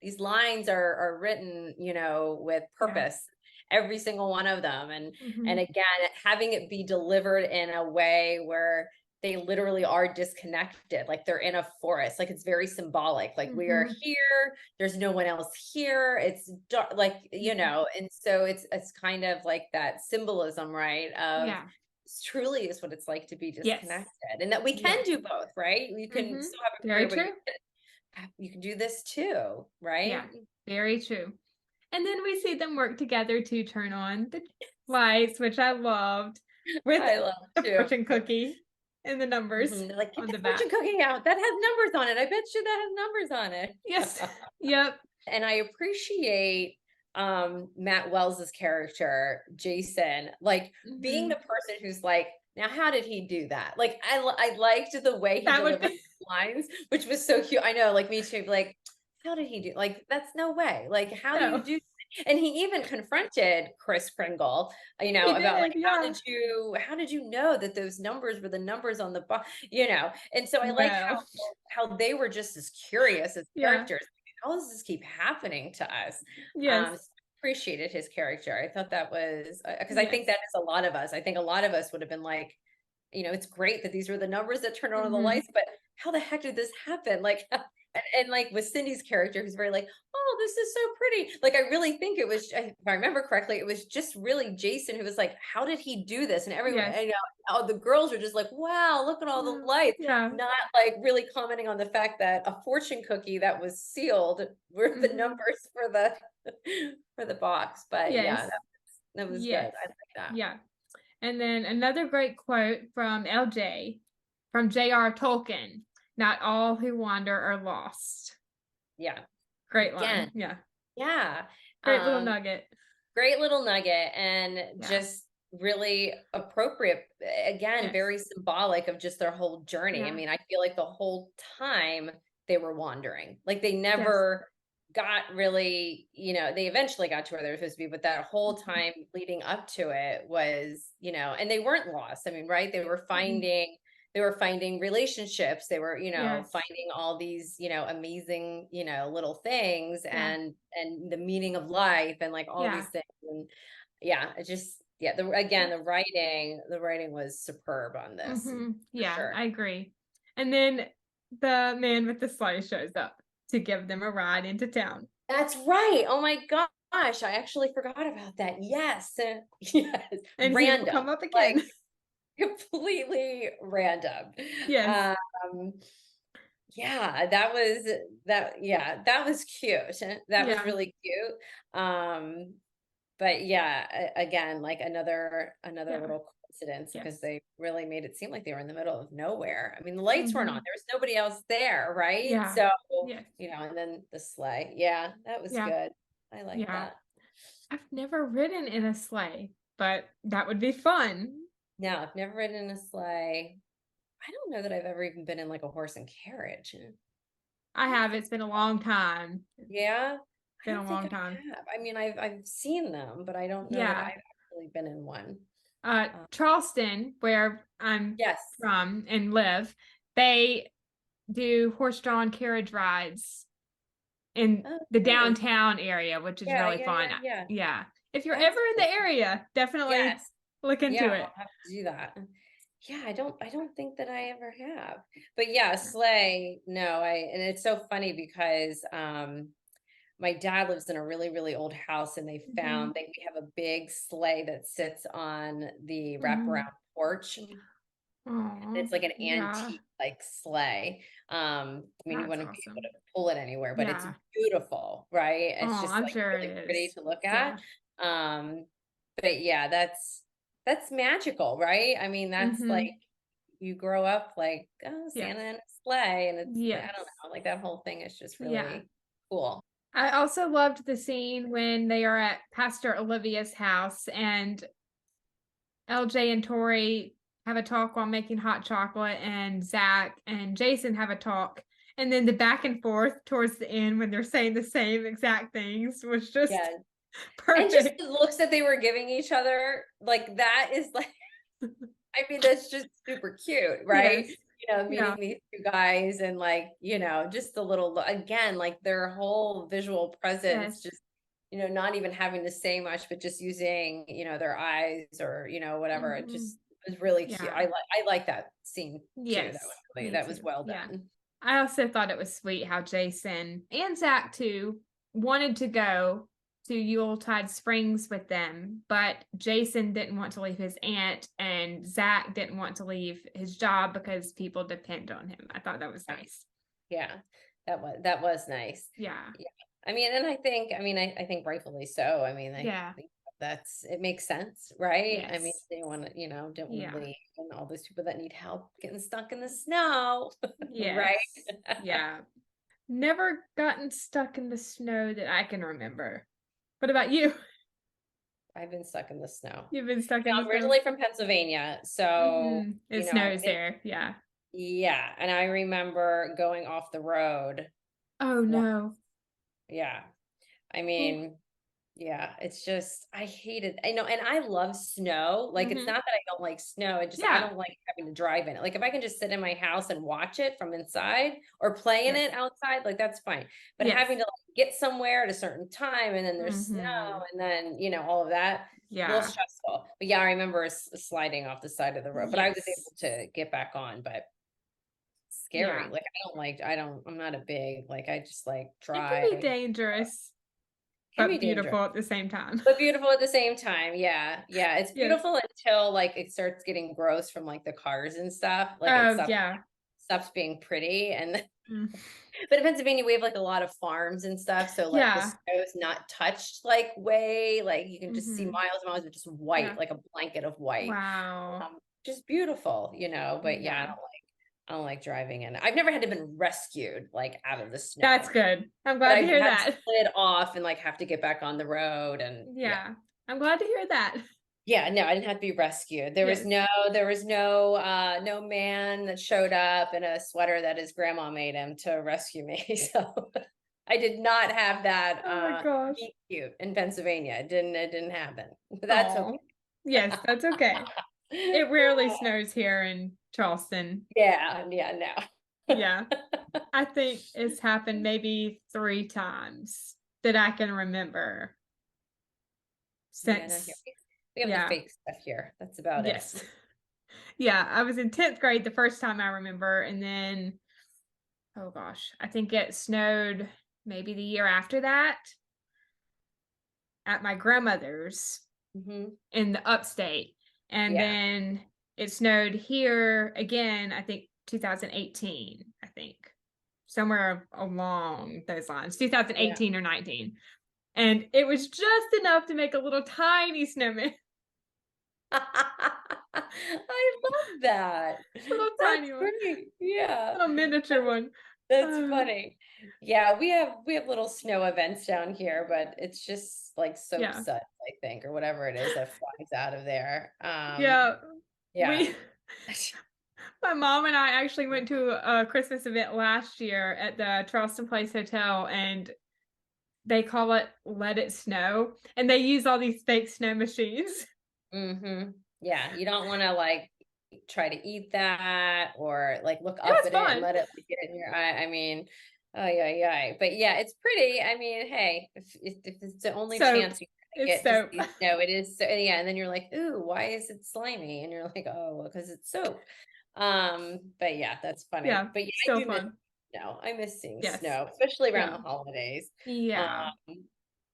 these lines are written, with Yeah. purpose, every single one of them. Mm-hmm. And again, having it be delivered in a way where they literally are disconnected, like they're in a forest, like it's very symbolic, like we are Mm-hmm. here, there's no one else here, it's dark, like and so it's kind of like that symbolism, right, of Yeah. this truly is what it's like to be Yes. disconnected, and that we can Yes. do both, right? You can Mm-hmm. still have a Very career, but true. you can do this too, right? Yeah. Very true. And then we see them work together to turn on the lights, which I loved, with I love the too. fortune cookie and the numbers They're like, get on the the back. fortune cooking out, that has numbers on it, I bet you that has numbers on it. Yes. Yep. And I appreciate Matt Wells's character, Jason, like being the person who's like, now how did he do that? Like I liked the way he That would delivered be lines, which was so cute. I know, like me too, like, how did he do, like that's no way. Like how do you no. do that? And he even confronted Kris Kringle, He about like, did, yeah. how did you know that those numbers were the numbers on the box, you know? And so I like No. how they were just as curious as Yeah. characters. How does this keep happening to us? Yes. So I appreciated his character. I thought that was because I think Yes. that is a lot of us. I think a lot of us would have been like, it's great that these were the numbers that turned on the Mm-hmm. lights, but how the heck did this happen? Like, and like with Cindy's character, who's very like, oh, this is so pretty. Like, I really think it was, if I remember correctly, it was just really Jason who was like, how did he do this? And everyone, Yes. all the girls were just like, wow, look at all the lights. Yeah. Not like really commenting on the fact that a fortune cookie that was sealed were the Mm-hmm. numbers for the for the box. But yeah, Yes. that was good. Yes. I like that. Yeah. And then another great quote from LJ, from J.R. Tolkien: "Not all who wander are lost." Yeah. Great Again, line. Yeah. yeah. Great little Um, nugget. Great little nugget and Yeah. just really appropriate. Again, Yes. very symbolic of just their whole journey. I Yeah. mean, I feel like the whole time they were wandering, like they Yes. never got really, they eventually got to where they were supposed to be, but that whole Mhm. time leading up to it was, and they weren't lost. I mean, right? Mhm. They were finding relationships. They were, Yes. finding all these, amazing, little things Yeah. and the meaning of life and like all Yeah. these things. And yeah, it just yeah, again, the writing was superb on this Mm-hmm. for Yeah, sure. I agree. And then the man with the sleigh shows up to give them a ride into town. That's right. Oh my gosh, I actually forgot about that. Yes. Yes. And he will Random. come up Like again. completely random. Yes. Um yeah, that was cute. That was Yeah. really cute. Um but yeah, again, like another Yeah. little coincidence because Yes. they really made it seem like they were in the middle of nowhere. I mean, the lights weren't on. Mm-hmm. There was nobody else there, right? Yeah. So, Yes. and then the sleigh. Yeah, that was Yeah. good. I like Yeah. that. I've never ridden in a sleigh, but that would be fun. Now, I've never ridden in a sleigh. I don't know that I've ever even been in like a horse and carriage. I I don't have. think, It's been a long time. yeah, I Been a don't think long time. I have. I mean, I've seen them, but I don't know that Yeah. I've actually been in one. Uh, Charleston, where I'm yes. from and live, they do horse-drawn carriage rides in Oh, the nice. downtown area, which is Yeah, really yeah, fun. yeah, yeah. Yeah. If you're That's ever in cool. the area, definitely Yes. look Yeah, into it. I'll have to do that. Yeah, I don't think that I ever have. But yeah, sleigh, no, and it's so funny because my dad lives in a really, really old house and Hmm. we have a big sleigh that sits on the Hmm. wraparound porch. Oh, It's like an yeah. antique like sleigh. I mean, you That's wouldn't be able awesome. to pull it anywhere, but it's Yeah. beautiful, right? Oh, It's just I'm like sure really it pretty is. to look at. Yeah. Um, but yeah, that's magical, right? I mean, that's like Hmm. you grow up like, oh, Yes. Santa in a sleigh, and it's I don't Yes. know, like that whole thing is just Yeah. really cool. I also loved the scene when they are at Pastor Olivia's house and LJ and Tori have a talk while making hot chocolate, and Zach and Jason have a talk. And then the back and forth towards the end when they're saying the same exact things was just Yeah. And just the perfect. looks that they were giving each other, like that is like I mean, that's just super cute, right? Yes. Meeting Yeah. these two guys and like, just the little, again, like their whole visual presence, Yes. just, not even having to say much, but just using, their eyes or, whatever. It Hmm. just was really cute. Yeah. I like that scene too. Yes. Me That was too. well Yeah. done. I also thought it was sweet how Jason and Zach too wanted to go to Yuletide Springs with them, but Jason didn't want to leave his aunt and Zach didn't want to leave his job because people depend on him. I thought that was Right. nice. Yeah. That was nice. Yeah. Yeah. I mean, and I think rightfully so. I mean, I Yeah. think it makes sense, right? I mean, Yes. they want to, don't want to Yeah. leave and all those people that need help getting stuck in the snow, right? Yes. Yeah. Never gotten stuck in the snow that I can remember. What about you? I've been stuck in the snow. You've been stuck in the I'm snow? originally from Pennsylvania, so Hmm. It snows there. Yeah. yeah, and I remember going off the road. Oh One- no. Yeah, I Ooh. mean. Yeah, it's just, I hate it. I know, and I love snow. Like, it's Mm-hmm. not that I don't like snow. I Yeah. don't like having to drive in it. Like, if I can just sit in my house and watch it from inside or play in Yes. it outside, like that's fine. But Yes. having to like get somewhere at a certain time and then there's snow Mm-hmm. and then, all of that, a little Yeah. stressful. But yeah, I remember sliding off the side of the road, but I was Yes. able to get back on, but scary. Yeah. Like, I'm not a big, like, I just like It can drive. be dangerous, Can be but dangerous. beautiful at the same time. But beautiful at the same time. Yeah. Yeah. It's Yes. beautiful until like it starts getting gross from like the cars and stuff. Like it Oh, stops yeah. stops being pretty. And Mm. but in Pennsylvania, we have like a lot of farms and stuff. So like the Yeah. snow's not touched like way, like you can just see Mm-hmm. miles and miles of just white, Yeah. like a blanket of white. Wow. Just beautiful. But yeah, Yeah. I don't like driving in it. I've never had to been rescued like out of the That's snow. good. I'm But glad to I've hear had that. slid off and like have to get back on the road and yeah. Yeah. I'm glad to hear that. Yeah, no, I didn't have to be rescued. Yes. There was no man that showed up in a sweater that his grandma made him to rescue me. So I did not have that Oh my gosh. meet cute in Pennsylvania. It didn't happen. But that's okay. Oh. Yes, that's okay. It rarely snows here in Charleston. Yeah, yeah, no. Yeah. I think it's happened maybe 3 times that I can remember Yeah, no, here since, we have the yeah. fake stuff here. That's about it. Yes. Yeah, I was in 10th grade the first time I remember, and then, oh gosh, I think it snowed maybe the year after that at my grandmother's Hmm. in the upstate. And Yeah, then it snowed here again, I think 2018, I think. Somewhere along those lines, yeah. 2018 or 19. And it was just enough to make a little tiny snowman, I love that. a little That's tiny one, great. Yeah. little miniature one. That's Uh, funny. Yeah, we have little snow events down here, but it's just like soap yeah. suds, I think, or whatever it is that flies out of there. Yeah. Yeah. We My mom and I actually went to a Christmas event last year at the Charleston Place Hotel, and they call it Let It Snow. And they use all these fake snow machines. Mm-hmm. Yeah, you don't want to like try to eat that or like look It up was at it and fun. let it like, get in your eye. I mean, oh yeah, yeah. But yeah, it's pretty. I mean, hey, if it's the only Soap. chance you It's get to soap. see snow, it is so yeah, and then you're like, ooh, why is it slimy? And you're like, oh, because it's soap. But yeah, that's funny. Yeah, But yeah, I still do miss fun. snow. I miss seeing Yes. snow, especially around the Yeah. holidays. Um, Yeah.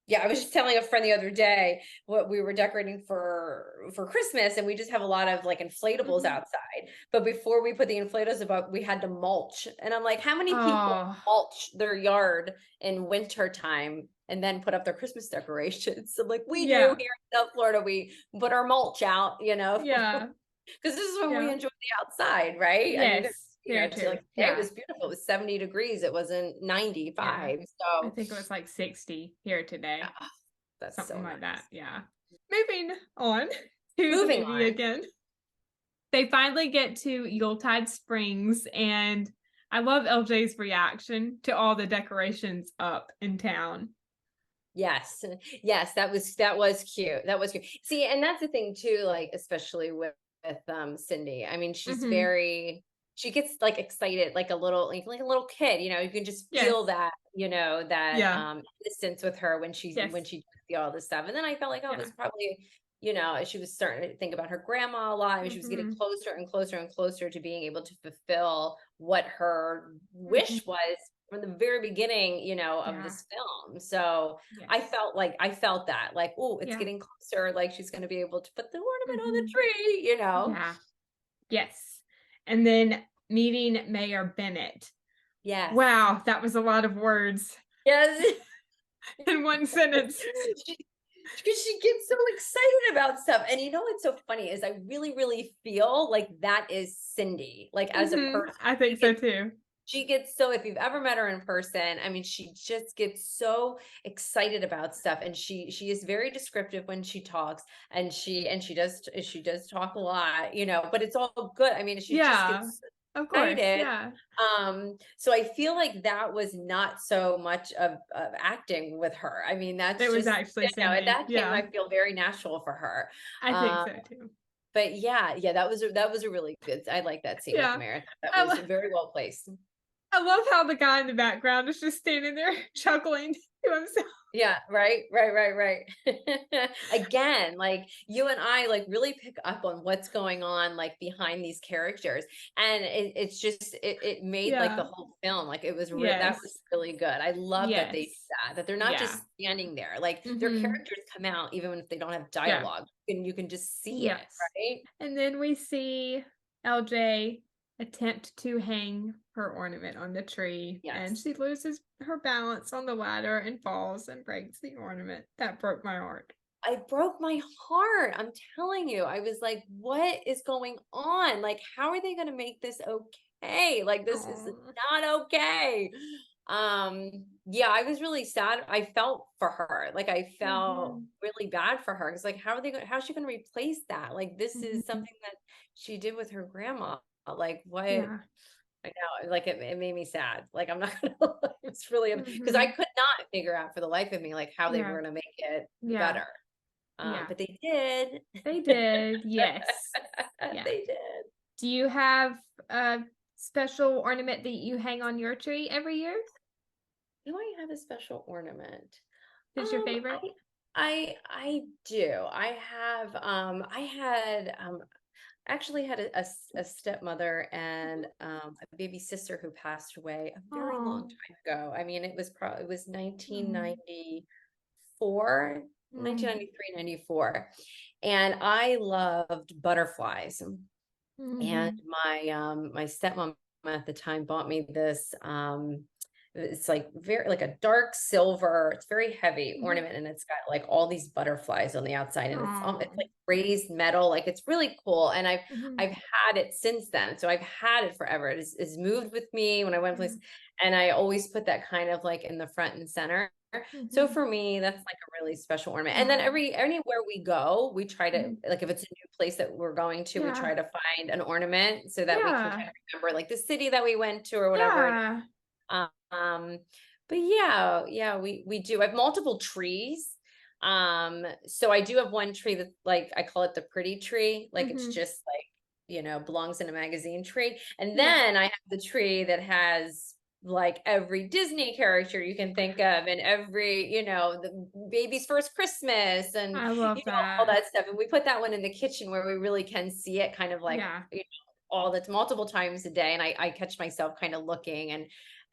yeah, I was just It's telling a friend the other day what we were decorating for Christmas, and we just have a lot of like inflatables mhm. outside. But before we put the inflatables up, we had to mulch. And I'm like, how many people Oh, mulch their yard in winter time and then put up their Christmas decorations? So like we do yeah. here in South Florida, we put our mulch out, Yeah. because this is when we Yeah. enjoy the outside, right? I mean, Yes. Here it's like too. today Yeah. was beautiful. It was 70 degrees. It wasn't Yeah. 95. I So think it was like 60 here yeah, today. that's Something so like that. nice. Yeah. Moving on to the Moving movie on. again. They finally get to Yuletide Springs, and I love LJ's reaction to all the decorations up in town. Yes. Yes, that was cute. That was cute. See, and that's the thing too, like especially with Cindy. I mean, Hmm. she gets like excited like like a little kid, you can just feel Yes. that, that Yeah. innocence with her when Yes. she see all this stuff. And then I felt like, oh, Yeah. this probably, she was starting to think about her grandma a lot, and she was getting Hmm. closer and closer and closer to being able to fulfill what her Hmm. wish was from the very beginning, of Yeah. this film. So Yes. I felt that like, oh, it's Yeah. getting closer. Like she's going to be able to put the ornament on the Hmm. tree. Yeah. Yes. And then meeting Mayor Bennett. Yes. Wow, that was a lot of words Yes. in one sentence. she, because she gets so excited about stuff. And you know what's so funny is I really, really feel like that is Cindy, like as a person. I think so too. She gets so, if you've ever met her in person, I mean, she just gets so excited about stuff, and she is very descriptive when she talks, and she does talk a lot, but it's all good. I mean, she just Yeah. gets Of course. excited. Yeah. So I feel like that was not so much of acting with her. I mean, It that's was just, actually singing. that came, Yeah. I feel, very natural for her. I think Um, so too. but yeah, that was a really good. I like that scene with Yeah. Mary. That I, was lo- very well placed. I love how the guy in the background is just standing there chuckling to himself. Yeah, right. Again, like you and I like really pick up on what's going on like behind these characters. And it's just it made like the Yeah. whole film like it was that was Yes. really good. I love that they do Yes. that they're not Yeah. just standing there. Like their Mm-hmm. characters come out even if they don't have Yeah. dialogue. And you can just see it, Yes. right? And then we see LJ attempt to hang her ornament on the tree, and Yes. she loses her balance on the ladder and falls and breaks the ornament. That broke my heart. I broke my heart. I'm telling you. I was like, what is going on? Like, how are they going to make this okay? Like, this is Oh. not okay. Yeah, I was really sad. I felt for her. Like, I felt Mm-hmm. really bad for her. Because, like, how's she going to replace that? Like, this is Mm-hmm. something that she did with her grandma. Like, what? Yeah. I know, like it made me sad. Like I'm not gonna lie, it's really because I Mm-hmm. could not figure out for the life of me like how they Yeah. were gonna make it Yeah. better. Yeah. But they did. They did. Yes. Yeah. They did. Do you have a special ornament that you hang on your tree every year? Do I have a special ornament? Is your favorite? I do. I had actually had a stepmother and a baby sister who passed away a very long Oh. time ago. I mean, it was Mm. 1994, Mm. 1993, 94. And I loved butterflies. And Mm-hmm. my stepmom at the time bought me this it's like very like a dark silver, it's very heavy Mm-hmm. ornament and it's got like all these butterflies on the outside and it's Oh. like raised metal, like it's really cool. And Mm-hmm. I've had it since then. So I've had it forever. It's moved with me when I went Yeah. places and I always put that kind of like in the front and center. So Mm-hmm. for me, that's like a really special ornament. And then Oh. anywhere we go, we try to Mm-hmm. like if it's a new place that we're going to, we Yeah. try to find an ornament so that we can kind Yeah. of remember like the city that we went to or whatever. Yeah. Um, but yeah, we do. I have multiple trees. So I do have one tree that like I call it the pretty tree, like it's Mm-hmm. just like belongs in a magazine tree. And Yeah. then I have the tree that has like every Disney character you can think of and every, the baby's first Christmas and I love all that. that stuff. And we put that one in the kitchen where we really can see it kind of like, Yeah. all that's multiple times a day. And I catch myself kind of looking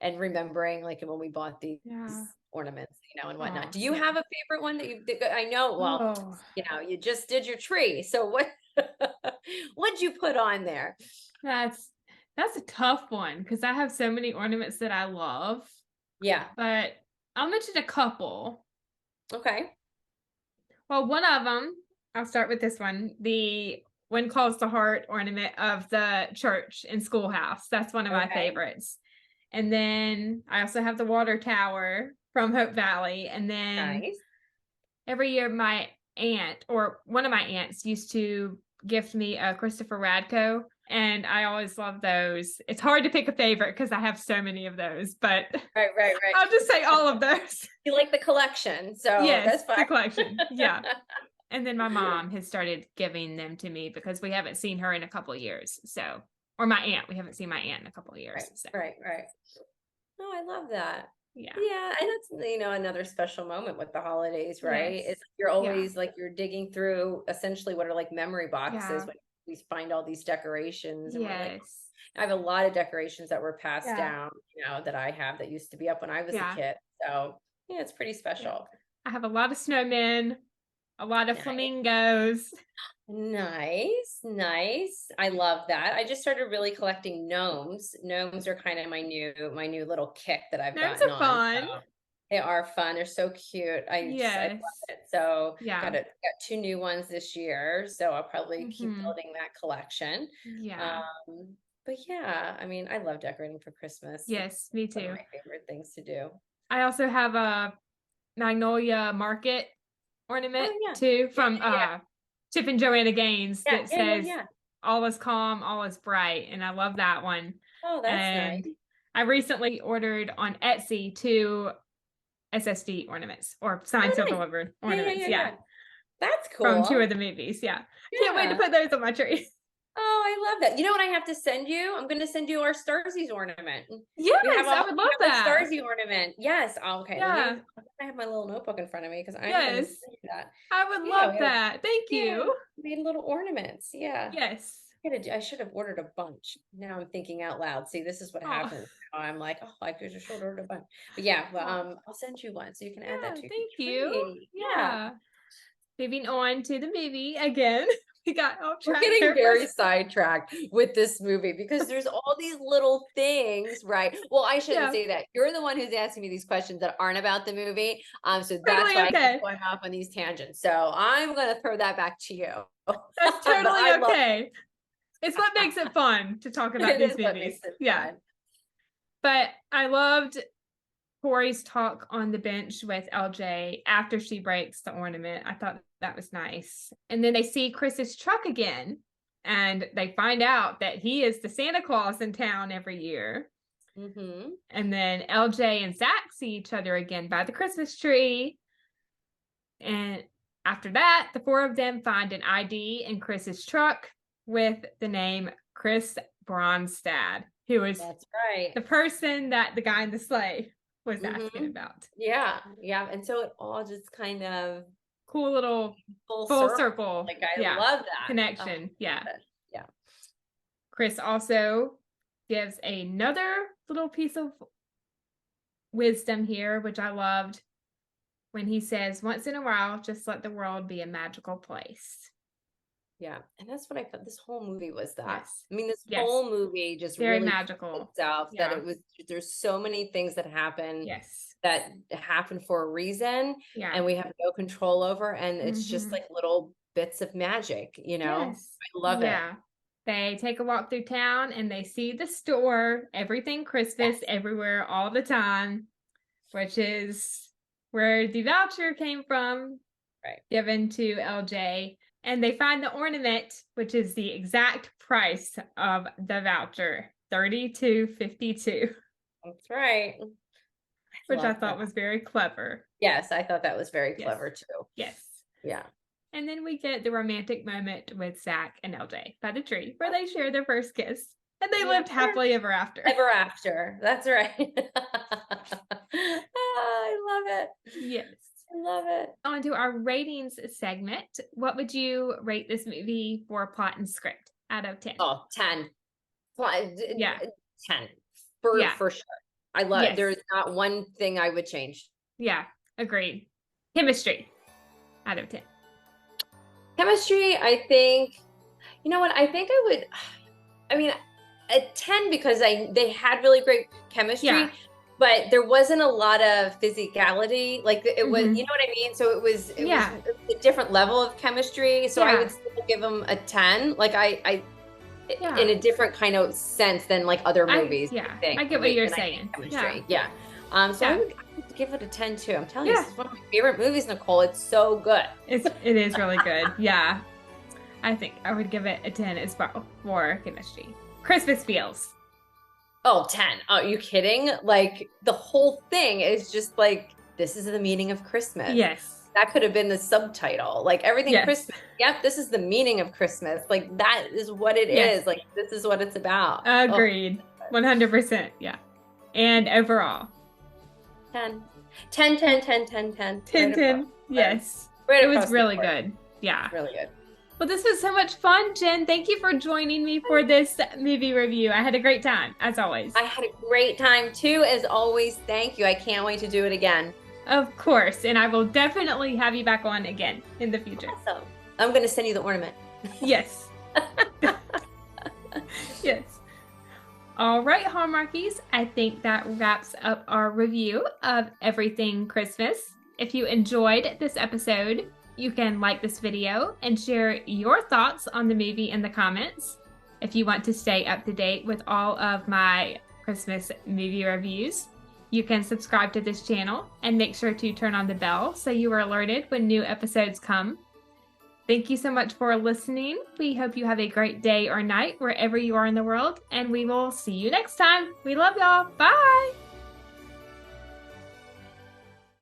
and remembering like when we bought these Yeah. ornaments, and whatnot. Oh, Do you yeah. have a favorite one that I know, well, Oh, you just did your tree. So what'd you put on there? that's that's a tough one because I have so many ornaments that I love, Yeah. but I'll mention a couple. Okay. Well, one of them, I'll start with this one. The When Calls the Heart ornament of the church and schoolhouse. That's one of my Okay. favorites. And then I also have the water tower from Hope Valley. And then Nice. every year my aunt or one of my aunts used to gift me a Christopher Radko. And I always love those. It's hard to pick a favorite because I have so many of those, but Right. I'll just say all of those. You like the collection, so Yes, that's fine. the collection. Yeah. And then my mom has started giving them to me because we haven't seen her in a couple of years. So, or my aunt, we haven't seen my aunt in a couple of years. So, Right. Oh, I love that. yeah. Yeah, and that's another special moment with the holidays, right? Yes. It's you're Yeah. always like you're digging through essentially what are like memory boxes Yeah. when we find all these decorations and we're like, Yes. I have a lot of decorations that were passed Yeah. down, that I have that used to be up when I was a Yeah. kid. So yeah, it's pretty Yeah. special. I have a lot of snowmen, a lot of Nice. flamingos. Nice. I love that. I just started really collecting gnomes. Gnomes are kind of my new little kick that I've Gnomes gotten are on. fun. So they are fun. They're so cute. I love Yes. it. So Yeah. got two new ones this year. So I'll probably keep Mm-hmm. building that collection. Yeah. But yeah, I mean, I love decorating for Christmas. Yes, me One of too. my favorite things to do. I also have a Magnolia Market ornament Oh yeah. too from Yeah. Chip and Joanna Gaines Yeah. that Yeah. Yeah. says Yeah. all is calm, all is bright. And I love that one. Oh, that's And nice. I recently ordered on Etsy 2 SSD ornaments or signed, Oh, sealed, nice. delivered Yeah, yeah, ornaments. yeah, Yeah. yeah. That's From 2 cool. of the movies. Yeah. Can't wait to Yeah. put those on my tree. Oh, I love that. You know what I have to send you? I'm going to send you our Starsies ornament. Yes, We have I would love we have a that. Starsy ornament. Yes. Oh, okay. Yeah. I have my little notebook in front of me because I'm going to Yes. send you that. I would Yeah, love that. Thank yeah, you. made little ornaments. Yeah. Yes. I should have ordered a bunch. Now I'm thinking out loud. See, this is what Oh, happens. I'm like, oh, I should have ordered a bunch. But yeah, well, oh, I'll send you one so you can add that yeah. to your Thank you. tree. Yeah. Yeah. Moving on to the movie again. We got off We're track getting there for very sidetracked with this movie because there's all these little things, right? Well, I shouldn't yeah, say that. You're the one who's asking me these questions that aren't about the movie. So that's totally why I keep okay. going off on these tangents. So I'm gonna throw that back to you. That's But totally I love okay. It's what makes it fun to talk about it these is what movies. makes it Yeah. fun. But I loved Corey's talk on the bench with LJ after she breaks the ornament. I thought that was nice. And then they see Chris's truck again and they find out that he is the Santa Claus in town every year. Mm-hmm. And then LJ and Zach see each other again by the Christmas tree. And after that, the 4 of them find an ID in Chris's truck with the name Chris Bronstad, who is That's right. the person that the guy in the sleigh was asking Mm-hmm. about. Yeah, yeah. And so it all just kind of Cool little full full circle. circle. Like I Yeah. love that. Connection. Oh, Yeah. yeah. Chris also gives another little piece of wisdom here, which I loved, when he says, once in a while, just let the world be a magical place. Yeah, and that's what I thought this whole movie was that. Yes. I mean, this Yes. whole movie just Very really magical. itself that Yeah. it was there's so many things that happen Yes. that happen for a reason Yeah. and we have no control over and it's just Mhm. like little bits of magic, you know? Yes. I love it. Yeah. They take a walk through town and they see the store, everything Christmas, Yes. everywhere, all the time, which is where the voucher came from, Right. given to LJ. And they find the ornament, which is the exact price of the voucher, $32.52, That's right. which I Love thought that. was very clever. Yes, I thought that was very Yes. clever too. Yes. Yeah. And then we get the romantic moment with Zach and LJ by the tree where they share their first kiss. And they lived happily ever after. Ever after. That's right. I love it. Yes. I love it. On to our ratings segment. What would you rate this movie for plot and script out of 10? Oh, 10. Yeah. 10 Yeah. for sure. I love Yes. there's not one thing I would change. Yeah, agreed. Chemistry out of 10. Chemistry, I think, you know what? I think I mean, a 10 because they had really great chemistry, Yeah. but there wasn't a lot of physicality. Like it was, Mhm. you know what I mean? So it was Yeah. a different level of chemistry. So I Yeah. would still give them a 10. Like Yeah. in a different kind of sense than like other movies. Yeah, think, I get what right? you're And I think saying. chemistry. Yeah. So Yeah. I would give it a 10 too. I'm telling you, Yeah. this is one of my favorite movies, Nicole. It's so good. It is really good. Yeah. I think I would give it a 10 as well for chemistry. Christmas feels. Oh, 10. Oh, are you kidding? Like the whole thing is just like, this is the meaning of Christmas. Yes. That could have been the subtitle. Like everything Yes. Christmas. Yep, this is the meaning of Christmas. Like that is what it Yes. is. Like this is what it's about. Agreed. 100%. Yeah. And overall. 10. 10, 10, 10, 10, 10. 10, Right 10. across. Yes. Right It was across the really board. good. Yeah. Really good. Well, this was so much fun, Jen. Thank you for joining me for this movie review. I had a great time, as always. I had a great time too, as always. Thank you. I can't wait to do it again. Of course. And I will definitely have you back on again in the future. Awesome. I'm going to send you the ornament. Yes. Yes. All right, Hallmarkies. I think that wraps up our review of Everything Christmas. If you enjoyed this episode, you can like this video and share your thoughts on the movie in the comments. If you want to stay up to date with all of my Christmas movie reviews, you can subscribe to this channel and make sure to turn on the bell so you are alerted when new episodes come. Thank you so much for listening. We hope you have a great day or night wherever you are in the world, and we will see you next time. We love y'all. Bye.